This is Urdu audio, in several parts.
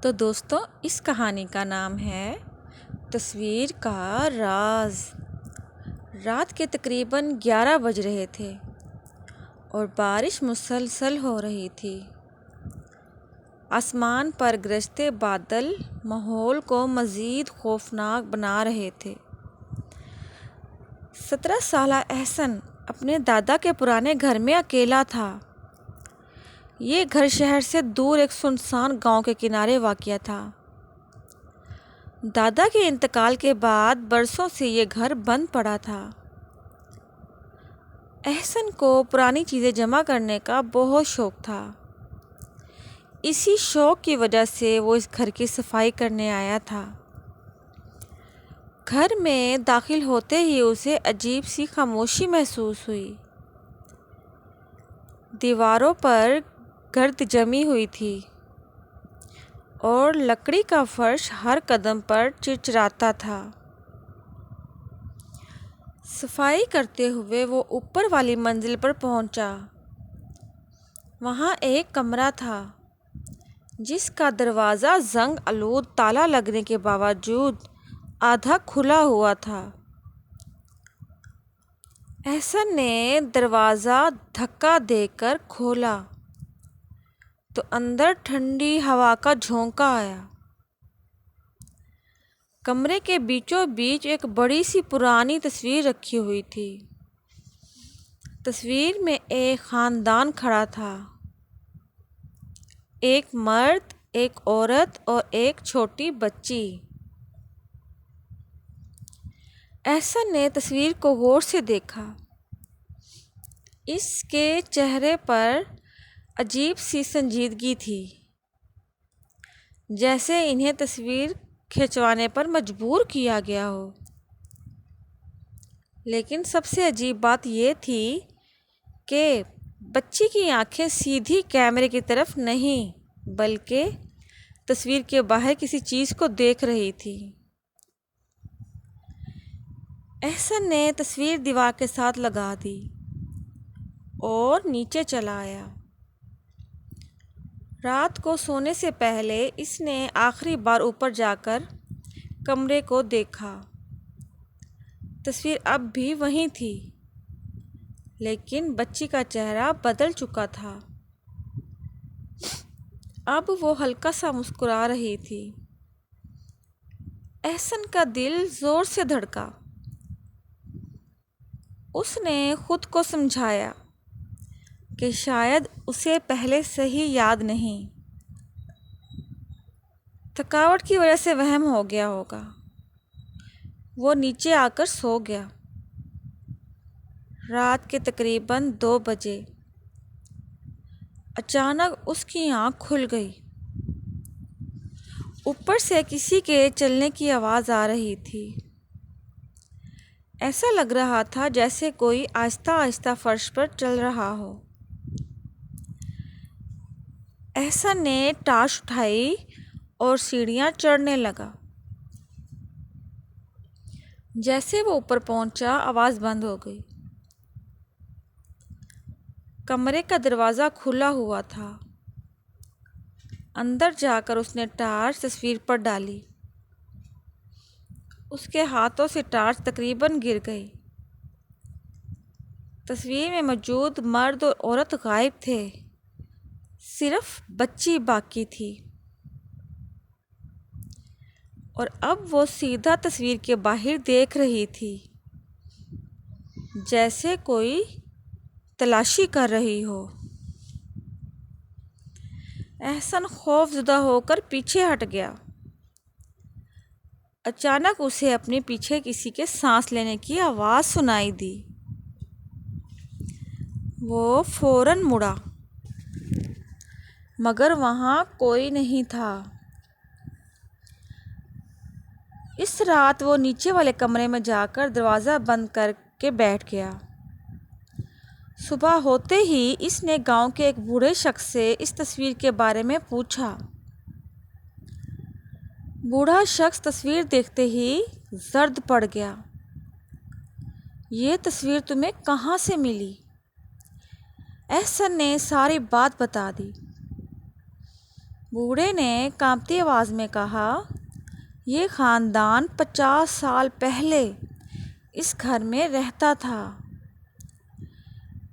تو دوستوں، اس کہانی کا نام ہے تصویر کا راز۔ رات کے تقریباً 11 بج رہے تھے اور بارش مسلسل ہو رہی تھی۔ آسمان پر گرجتے بادل ماحول کو مزید خوفناک بنا رہے تھے۔ 17 سالہ احسن اپنے دادا کے پرانے گھر میں اکیلا تھا۔ یہ گھر شہر سے دور ایک سنسان گاؤں کے کنارے واقع تھا۔ دادا کے انتقال کے بعد برسوں سے یہ گھر بند پڑا تھا۔ احسن کو پرانی چیزیں جمع کرنے کا بہت شوق تھا۔ اسی شوق کی وجہ سے وہ اس گھر کی صفائی کرنے آیا تھا۔ گھر میں داخل ہوتے ہی اسے عجیب سی خاموشی محسوس ہوئی۔ دیواروں پر گرد جمی ہوئی تھی اور لکڑی کا فرش ہر قدم پر چرچراتا تھا۔ صفائی کرتے ہوئے وہ اوپر والی منزل پر پہنچا۔ وہاں ایک کمرہ تھا جس کا دروازہ زنگ آلود تالا لگنے کے باوجود آدھا کھلا ہوا تھا۔ احسن نے دروازہ دھکا دے کر کھولا تو اندر ٹھنڈی ہوا کا جھونکا آیا۔ کمرے کے بیچوں بیچ ایک بڑی سی پرانی تصویر رکھی ہوئی تھی۔ تصویر میں ایک خاندان کھڑا تھا، ایک مرد، ایک عورت اور ایک چھوٹی بچی۔ احسن نے تصویر کو غور سے دیکھا۔ اس کے چہرے پر عجیب سی سنجیدگی تھی، جیسے انہیں تصویر کھنچوانے پر مجبور کیا گیا ہو۔ لیکن سب سے عجیب بات یہ تھی کہ بچی کی آنکھیں سیدھی کیمرے کی طرف نہیں بلکہ تصویر کے باہر کسی چیز کو دیکھ رہی تھی۔ احسن نے تصویر دیوار کے ساتھ لگا دی اور نیچے چلا آیا۔ رات کو سونے سے پہلے اس نے آخری بار اوپر جا کر کمرے کو دیکھا۔ تصویر اب بھی وہیں تھی، لیکن بچی کا چہرہ بدل چکا تھا۔ اب وہ ہلکا سا مسکرا رہی تھی۔ احسن کا دل زور سے دھڑکا۔ اس نے خود کو سمجھایا کہ شاید اسے پہلے سے ہی یاد نہیں، تھکاوٹ کی وجہ سے وہم ہو گیا ہوگا۔ وہ نیچے آ کر سو گیا۔ رات کے تقریباً 2 بجے اچانک اس کی آنکھ کھل گئی۔ اوپر سے کسی کے چلنے کی آواز آ رہی تھی۔ ایسا لگ رہا تھا جیسے کوئی آہستہ آہستہ فرش پر چل رہا ہو۔ احسن نے ٹارچ اٹھائی اور سیڑھیاں چڑھنے لگا۔ جیسے وہ اوپر پہنچا، آواز بند ہو گئی۔ کمرے کا دروازہ کھلا ہوا تھا۔ اندر جا کر اس نے ٹارچ تصویر پر ڈالی۔ اس کے ہاتھوں سے ٹارچ تقریباً گر گئی۔ تصویر میں موجود مرد اور عورت غائب تھے، صرف بچی باقی تھی، اور اب وہ سیدھا تصویر کے باہر دیکھ رہی تھی، جیسے کوئی تلاشی کر رہی ہو۔ احسن خوف زدہ ہو کر پیچھے ہٹ گیا۔ اچانک اسے اپنے پیچھے کسی کے سانس لینے کی آواز سنائی دی۔ وہ فوراً مڑا، مگر وہاں کوئی نہیں تھا۔ اس رات وہ نیچے والے کمرے میں جا کر دروازہ بند کر کے بیٹھ گیا۔ صبح ہوتے ہی اس نے گاؤں کے ایک بوڑھے شخص سے اس تصویر کے بارے میں پوچھا۔ بوڑھا شخص تصویر دیکھتے ہی زرد پڑ گیا۔ یہ تصویر تمہیں کہاں سے ملی؟ احسن نے ساری بات بتا دی۔ بوڑھے نے کانپتی آواز میں کہا، یہ خاندان 50 سال پہلے اس گھر میں رہتا تھا۔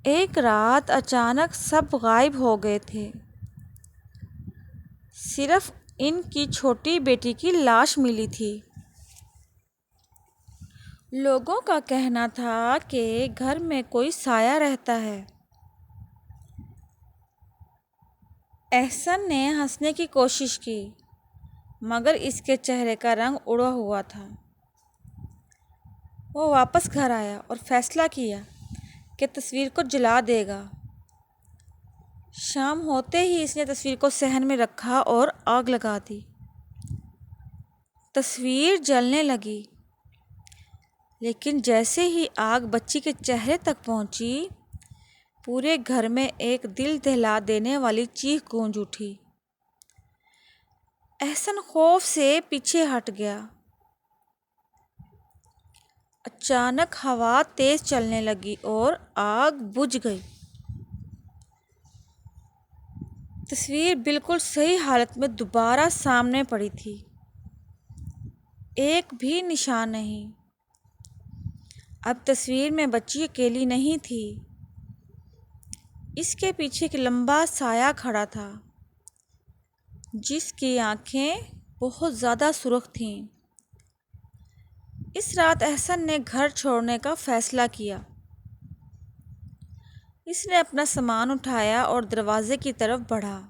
ایک رات اچانک سب غائب ہو گئے تھے، صرف ان کی چھوٹی بیٹی کی لاش ملی تھی۔ لوگوں کا کہنا تھا کہ گھر میں کوئی سایہ رہتا ہے۔ احسن نے ہنسنے کی کوشش کی، مگر اس کے چہرے کا رنگ اڑا ہوا تھا۔ وہ واپس گھر آیا اور فیصلہ کیا کہ تصویر کو جلا دے گا۔ شام ہوتے ہی اس نے تصویر کو صحن میں رکھا اور آگ لگا دی۔ تصویر جلنے لگی، لیکن جیسے ہی آگ بچی کے چہرے تک پہنچی، پورے گھر میں ایک دل دہلا دینے والی چیخ گونج اٹھی۔ احسن خوف سے پیچھے ہٹ گیا۔ اچانک ہوا تیز چلنے لگی اور آگ بجھ گئی۔ تصویر بالکل صحیح حالت میں دوبارہ سامنے پڑی تھی، ایک بھی نشان نہیں۔ اب تصویر میں بچی اکیلی نہیں تھی، اس کے پیچھے ایک لمبا سایہ کھڑا تھا، جس کی آنکھیں بہت زیادہ سرخ تھیں۔ اس رات احسن نے گھر چھوڑنے کا فیصلہ کیا۔ اس نے اپنا سامان اٹھایا اور دروازے کی طرف بڑھا،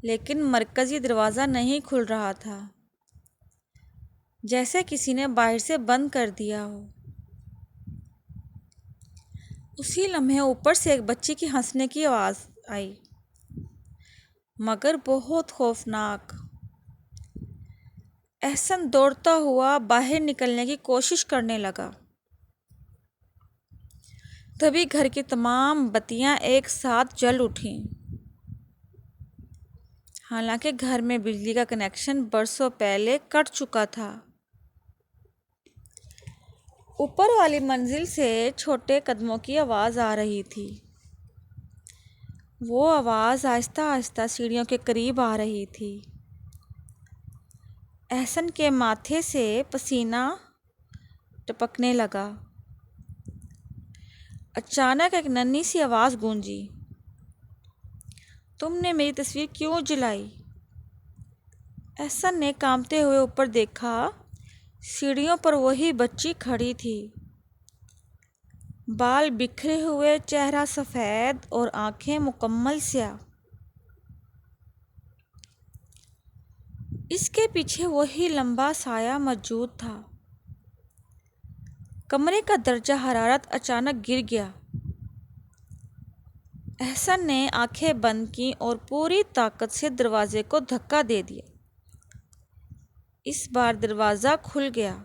لیکن مرکزی دروازہ نہیں کھل رہا تھا، جیسے کسی نے باہر سے بند کر دیا ہو۔ اسی لمحے اوپر سے ایک بچی کی ہنسنے کی آواز آئی، مگر بہت خوفناک۔ احسن دوڑتا ہوا باہر نکلنے کی کوشش کرنے لگا۔ تبھی گھر کی تمام بتیاں ایک ساتھ جل اٹھیں۔ حالانکہ گھر میں بجلی کا کنیکشن برسوں پہلے کٹ چکا تھا۔ اوپر والی منزل سے چھوٹے قدموں کی آواز آ رہی تھی۔ وہ آواز آہستہ آہستہ سیڑھیوں کے قریب آ رہی تھی۔ احسن کے ماتھے سے پسینہ ٹپکنے لگا۔ اچانک ایک ننھی سی آواز گونجی، تم نے میری تصویر کیوں جلائی؟ احسن نے کانپتے ہوئے اوپر دیکھا، سیڑھیوں پر وہی بچی کھڑی تھی، بال بکھرے ہوئے، چہرہ سفید اور آنکھیں مکمل سیاہ۔ اس کے پیچھے وہی لمبا سایہ موجود تھا۔ کمرے کا درجہ حرارت اچانک گر گیا۔ احسن نے آنکھیں بند کیں اور پوری طاقت سے دروازے کو دھکا دے دیا۔ اس بار دروازہ کھل گیا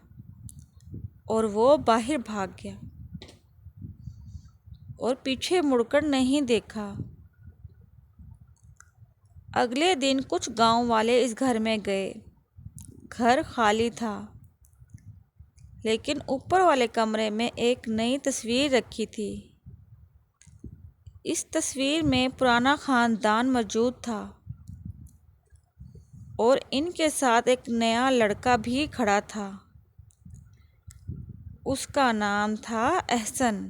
اور وہ باہر بھاگ گیا اور پیچھے مڑ کر نہیں دیکھا۔ اگلے دن کچھ گاؤں والے اس گھر میں گئے۔ گھر خالی تھا، لیکن اوپر والے کمرے میں ایک نئی تصویر رکھی تھی۔ اس تصویر میں پرانا خاندان موجود تھا اور ان کے ساتھ ایک نیا لڑکا بھی کھڑا تھا۔ اس کا نام تھا احسن۔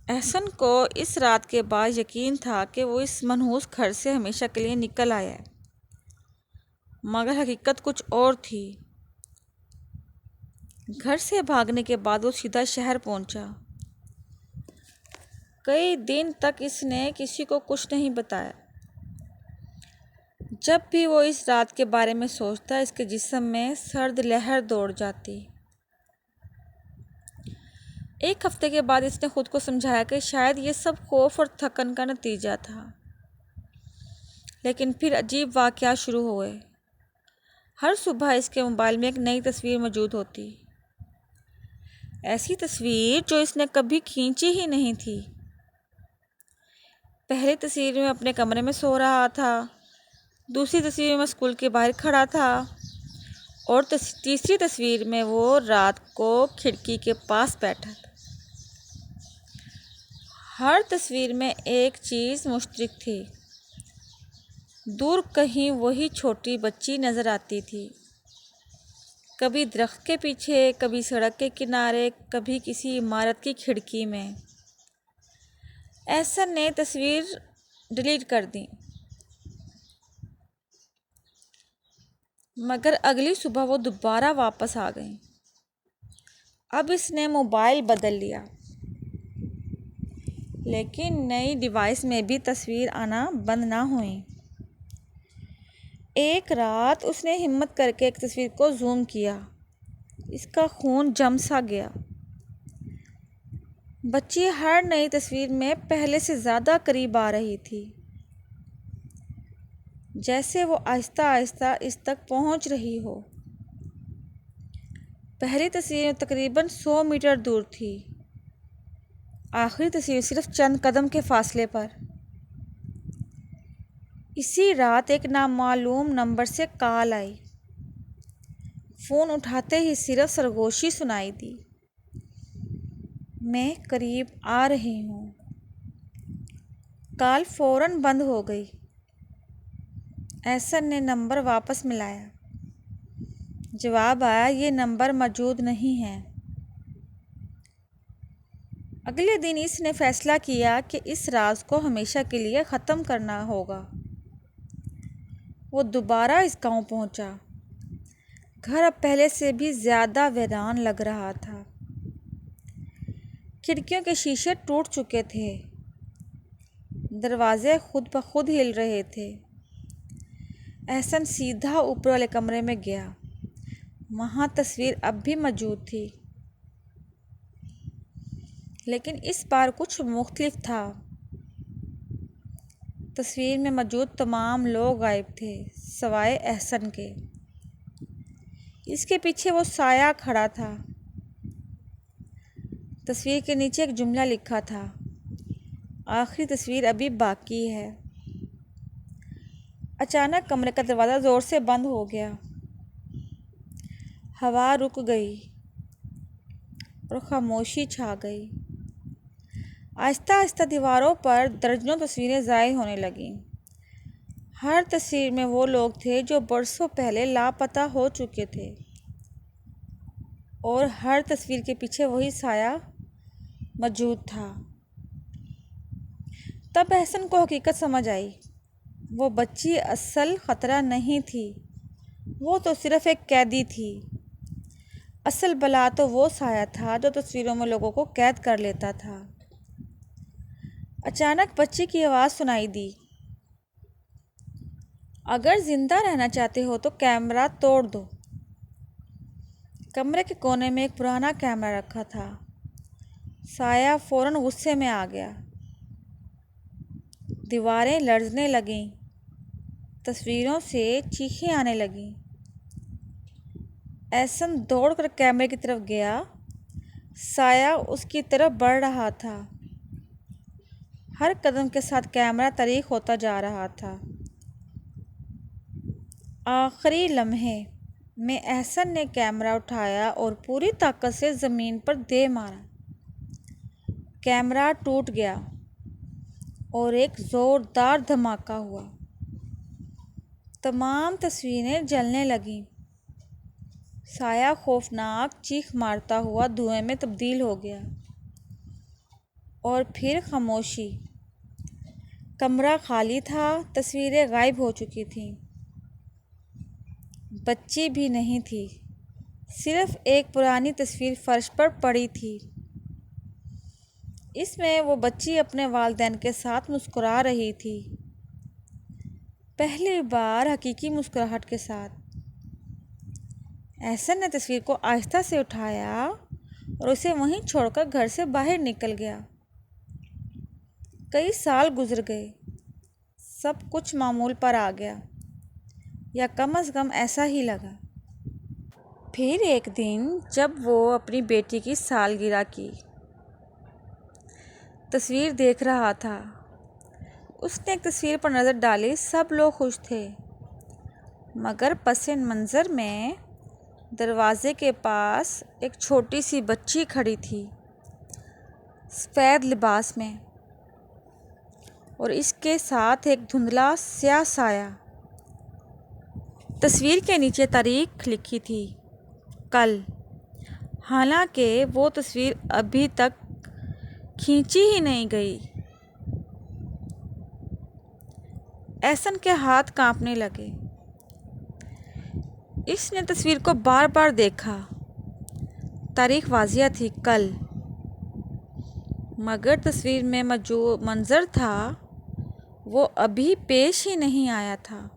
احسن کو اس رات کے بعد یقین تھا کہ وہ اس منحوس گھر سے ہمیشہ کے لیے نکل آیا ہے، مگر حقیقت کچھ اور تھی۔ گھر سے بھاگنے کے بعد وہ سیدھا شہر پہنچا۔ کئی دن تک اس نے کسی کو کچھ نہیں بتایا۔ جب بھی وہ اس رات کے بارے میں سوچتا، اس کے جسم میں سرد لہر دوڑ جاتی۔ ایک ہفتے کے بعد اس نے خود کو سمجھایا کہ شاید یہ سب خوف اور تھکن کا نتیجہ تھا، لیکن پھر عجیب واقعات شروع ہوئے۔ ہر صبح اس کے موبائل میں ایک نئی تصویر موجود ہوتی، ایسی تصویر جو اس نے کبھی کھینچی ہی نہیں تھی۔ پہلی تصویر میں اپنے کمرے میں سو رہا تھا، دوسری تصویر میں اسکول کے باہر کھڑا تھا، اور تیسری تصویر میں وہ رات کو کھڑکی کے پاس بیٹھا تھا۔ ہر تصویر میں ایک چیز مشترک تھی۔ دور کہیں وہی چھوٹی بچی نظر آتی تھی، کبھی درخت کے پیچھے، کبھی سڑک کے کنارے، کبھی کسی عمارت کی کھڑکی میں۔ احسن نے تصویر ڈیلیٹ کر دی، مگر اگلی صبح وہ دوبارہ واپس آ گئی۔ اب اس نے موبائل بدل لیا، لیکن نئی ڈیوائس میں بھی تصویر آنا بند نہ ہوئیں۔ ایک رات اس نے ہمت کر کے ایک تصویر کو زوم کیا۔ اس کا خون جم سا گیا۔ بچی ہر نئی تصویر میں پہلے سے زیادہ قریب آ رہی تھی، جیسے وہ آہستہ آہستہ اس تک پہنچ رہی ہو۔ پہلی تصویر تقریباً 100 میٹر دور تھی، آخری تصویر صرف چند قدم کے فاصلے پر۔ اسی رات ایک نامعلوم نمبر سے کال آئی۔ فون اٹھاتے ہی صرف سرگوشی سنائی دی، میں قریب آ رہی ہوں۔ کال فوراً بند ہو گئی۔ احسن نے نمبر واپس ملایا۔ جواب آیا، یہ نمبر موجود نہیں ہے۔ اگلے دن اس نے فیصلہ کیا کہ اس راز کو ہمیشہ کے لیے ختم کرنا ہوگا۔ وہ دوبارہ اس گاؤں پہنچا۔ گھر اب پہلے سے بھی زیادہ ویران لگ رہا تھا۔ کھڑکیوں کے شیشے ٹوٹ چکے تھے، دروازے خود بخود ہل رہے تھے۔ احسن سیدھا اوپر والے کمرے میں گیا۔ وہاں تصویر اب بھی موجود تھی، لیکن اس بار کچھ مختلف تھا۔ تصویر میں موجود تمام لوگ غائب تھے سوائے احسن کے۔ اس کے پیچھے وہ سایہ کھڑا تھا۔ تصویر کے نیچے ایک جملہ لکھا تھا، آخری تصویر ابھی باقی ہے۔ اچانک کمرے کا دروازہ زور سے بند ہو گیا۔ ہوا رک گئی اور خاموشی چھا گئی۔ آہستہ آہستہ دیواروں پر درجنوں تصویریں ظاہر ہونے لگیں۔ ہر تصویر میں وہ لوگ تھے جو برسوں پہلے لاپتہ ہو چکے تھے، اور ہر تصویر کے پیچھے وہی سایہ موجود تھا۔ تب احسن کو حقیقت سمجھ آئی، وہ بچی اصل خطرہ نہیں تھی، وہ تو صرف ایک قیدی تھی۔ اصل بلا تو وہ سایہ تھا جو تصویروں میں لوگوں کو قید کر لیتا تھا۔ اچانک بچی کی آواز سنائی دی، اگر زندہ رہنا چاہتے ہو تو کیمرہ توڑ دو۔ کمرے کے کونے میں ایک پرانا کیمرہ رکھا تھا۔ سایہ فوراً غصے میں آ گیا۔ دیواریں لرزنے لگیں، تصویروں سے چیخیں آنے لگیں۔ احسن دوڑ کر کیمرے کی طرف گیا۔ سایہ اس کی طرف بڑھ رہا تھا۔ ہر قدم کے ساتھ کیمرہ طریق ہوتا جا رہا تھا۔ آخری لمحے میں احسن نے کیمرہ اٹھایا اور پوری طاقت سے زمین پر دے مارا۔ کیمرہ ٹوٹ گیا اور ایک زوردار دھماکہ ہوا۔ تمام تصویریں جلنے لگیں۔ سایہ خوفناک چیخ مارتا ہوا دھوئیں میں تبدیل ہو گیا، اور پھر خاموشی۔ کمرہ خالی تھا، تصویریں غائب ہو چکی تھیں۔ بچی بھی نہیں تھی، صرف ایک پرانی تصویر فرش پر پڑی تھی۔ اس میں وہ بچی اپنے والدین کے ساتھ مسکرا رہی تھی، پہلی بار حقیقی مسکراہٹ کے ساتھ۔ احسن نے تصویر کو آہستہ سے اٹھایا اور اسے وہیں چھوڑ کر گھر سے باہر نکل گیا۔ کئی سال گزر گئے، سب کچھ معمول پر آ گیا، یا کم از کم ایسا ہی لگا۔ پھر ایک دن جب وہ اپنی بیٹی کی سالگرہ کی تصویر دیکھ رہا تھا، اس نے ایک تصویر پر نظر ڈالی۔ سب لوگ خوش تھے، مگر پس منظر میں دروازے کے پاس ایک چھوٹی سی بچی کھڑی تھی، سفید لباس میں۔ اور اس کے ساتھ ایک دھندلا سیاہ سایہ۔ تصویر کے نیچے تاریخ لکھی تھی، کل، حالانکہ وہ تصویر ابھی تک کھینچی ہی نہیں گئی۔ احسن کے ہاتھ کانپنے لگے۔ اس نے تصویر کو بار بار دیکھا۔ تاریخ واضح تھی، کل، مگر تصویر میں جو منظر تھا وہ ابھی پیش ہی نہیں آیا تھا۔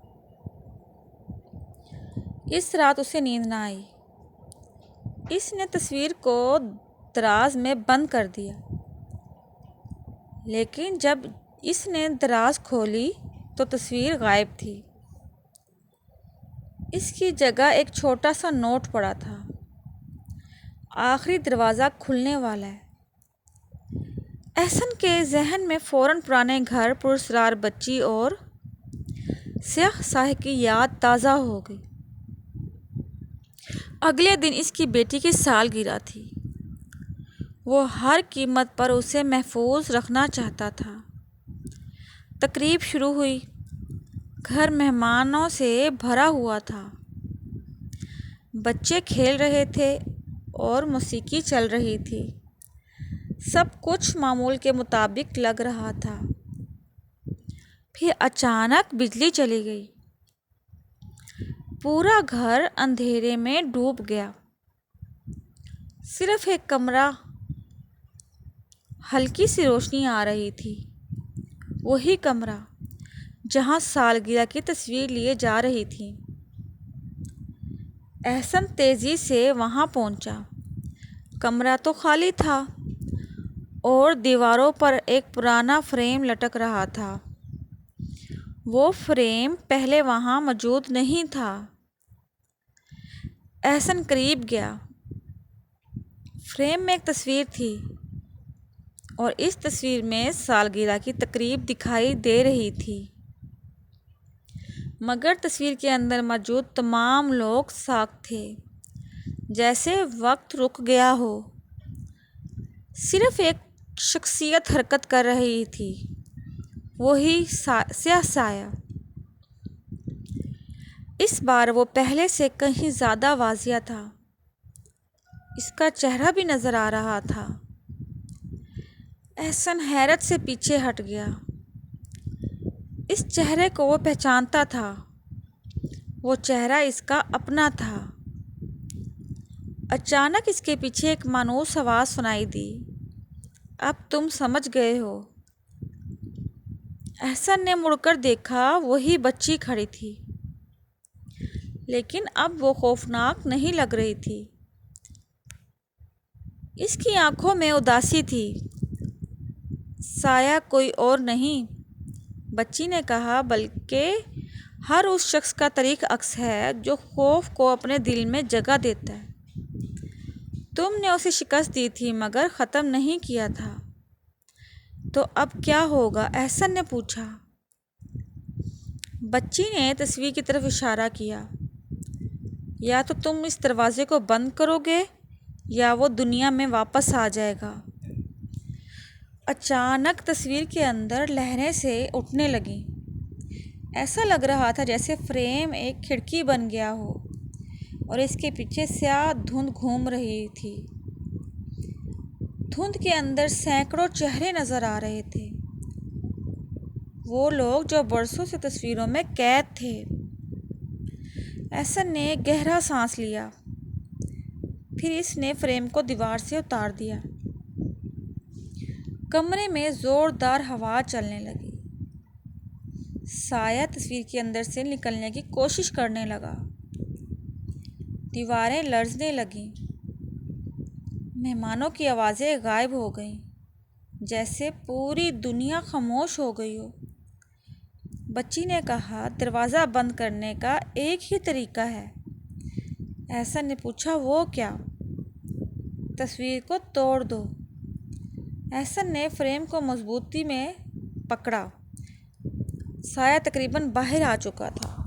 اس رات اسے نیند نہ آئی۔ اس نے تصویر کو دراز میں بند کر دیا، لیکن جب اس نے دراز کھولی تو تصویر غائب تھی۔ اس کی جگہ ایک چھوٹا سا نوٹ پڑا تھا، آخری دروازہ کھلنے والا ہے۔ احسن کے ذہن میں فوراً پرانے گھر، پراسرار بچی اور سیاہ سایہ کی یاد تازہ ہو گئی۔ اگلے دن اس کی بیٹی کی سالگرہ تھی۔ وہ ہر قیمت پر اسے محفوظ رکھنا چاہتا تھا۔ تقریب شروع ہوئی۔ گھر مہمانوں سے بھرا ہوا تھا۔ بچے کھیل رہے تھے اور موسیقی چل رہی تھی۔ سب کچھ معمول کے مطابق لگ رہا تھا۔ پھر اچانک بجلی چلی گئی۔ پورا گھر اندھیرے میں ڈوب گیا۔ صرف ایک کمرہ ہلکی سی روشنی آ رہی تھی، وہی کمرہ جہاں سالگرہ کی تصویر لیے جا رہی تھی۔ احسن تیزی سے وہاں پہنچا۔ کمرہ تو خالی تھا اور دیواروں پر ایک پرانا فریم لٹک رہا تھا۔ وہ فریم پہلے وہاں موجود نہیں تھا۔ احسن قریب گیا۔ فریم میں ایک تصویر تھی اور اس تصویر میں سالگرہ کی تقریب دکھائی دے رہی تھی، مگر تصویر کے اندر موجود تمام لوگ ساکت تھے، جیسے وقت رک گیا ہو۔ صرف ایک شخصیت حرکت کر رہی تھی، وہی سیاہ سایہ۔ اس بار وہ پہلے سے کہیں زیادہ واضح تھا۔ اس کا چہرہ بھی نظر آ رہا تھا۔ احسن حیرت سے پیچھے ہٹ گیا۔ اس چہرے کو وہ پہچانتا تھا۔ وہ چہرہ اس کا اپنا تھا۔ اچانک اس کے پیچھے ایک مانوس آواز سنائی دی، اب تم سمجھ گئے ہو۔ احسن نے مڑ کر دیکھا، وہی بچی کھڑی تھی، لیکن اب وہ خوفناک نہیں لگ رہی تھی۔ اس کی آنکھوں میں اداسی تھی۔ سایہ کوئی اور نہیں، بچی نے کہا، بلکہ ہر اس شخص کا طریق عکس ہے جو خوف کو اپنے دل میں جگہ دیتا ہے۔ تم نے اسے شکست دی تھی مگر ختم نہیں کیا تھا۔ تو اب کیا ہوگا؟ احسن نے پوچھا۔ بچی نے تصویر کی طرف اشارہ کیا۔ یا تو تم اس دروازے کو بند کرو گے یا وہ دنیا میں واپس آ جائے گا۔ اچانک تصویر کے اندر لہریں سے اٹھنے لگیں۔ ایسا لگ رہا تھا جیسے فریم ایک کھڑکی بن گیا ہو اور اس کے پیچھے سیاہ دھند گھوم رہی تھی۔ دھند کے اندر سینکڑوں چہرے نظر آ رہے تھے، وہ لوگ جو برسوں سے تصویروں میں قید تھے۔ احسن نے گہرا سانس لیا، پھر اس نے فریم کو دیوار سے اتار دیا۔ کمرے میں زوردار ہوا چلنے لگی۔ سایہ تصویر کے اندر سے نکلنے کی کوشش کرنے لگا۔ دیواریں لرزنے لگیں۔ مہمانوں کی آوازیں غائب ہو گئیں، جیسے پوری دنیا خاموش ہو گئی ہو۔ بچی نے کہا، دروازہ بند کرنے کا ایک ہی طریقہ ہے۔ احسن نے پوچھا، وہ کیا؟ تصویر کو توڑ دو۔ احسن نے فریم کو مضبوطی میں پکڑا۔ سایہ تقریباً باہر آ چکا تھا۔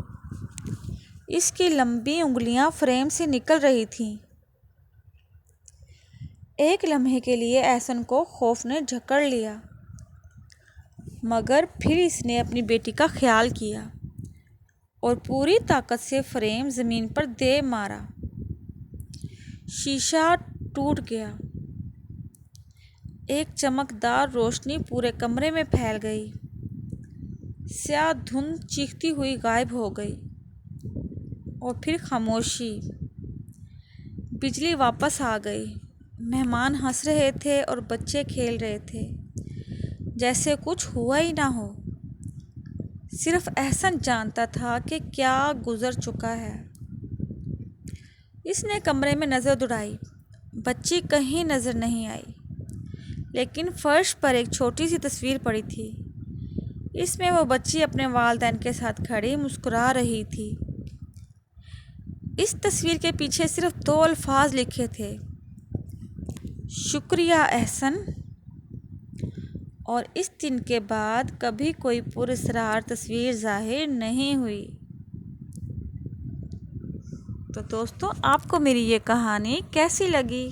اس کی لمبی انگلیاں فریم سے نکل رہی تھیں۔ ایک لمحے کے لیے احسن کو خوف نے جکڑ لیا۔ مگر پھر اس نے اپنی بیٹی کا خیال کیا اور پوری طاقت سے فریم زمین پر دے مارا۔ شیشہ ٹوٹ گیا۔ ایک چمکدار روشنی پورے کمرے میں پھیل گئی۔ سیاہ دھند چیختی ہوئی غائب ہو گئی اور پھر خاموشی۔ بجلی واپس آ گئی۔ مہمان ہنس رہے تھے اور بچے کھیل رہے تھے جیسے کچھ ہوا ہی نہ ہو۔ صرف احسن جانتا تھا کہ کیا گزر چکا ہے۔ اس نے کمرے میں نظر دوڑائی۔ بچی کہیں نظر نہیں آئی، لیکن فرش پر ایک چھوٹی سی تصویر پڑی تھی۔ اس میں وہ بچی اپنے والدین کے ساتھ کھڑی مسکرا رہی تھی۔ اس تصویر کے پیچھے صرف 2 الفاظ لکھے تھے، شکریہ احسن۔ اور اس دن کے بعد کبھی کوئی پراسرار تصویر ظاہر نہیں ہوئی۔ تو دوستو، آپ کو میری یہ کہانی کیسی لگی؟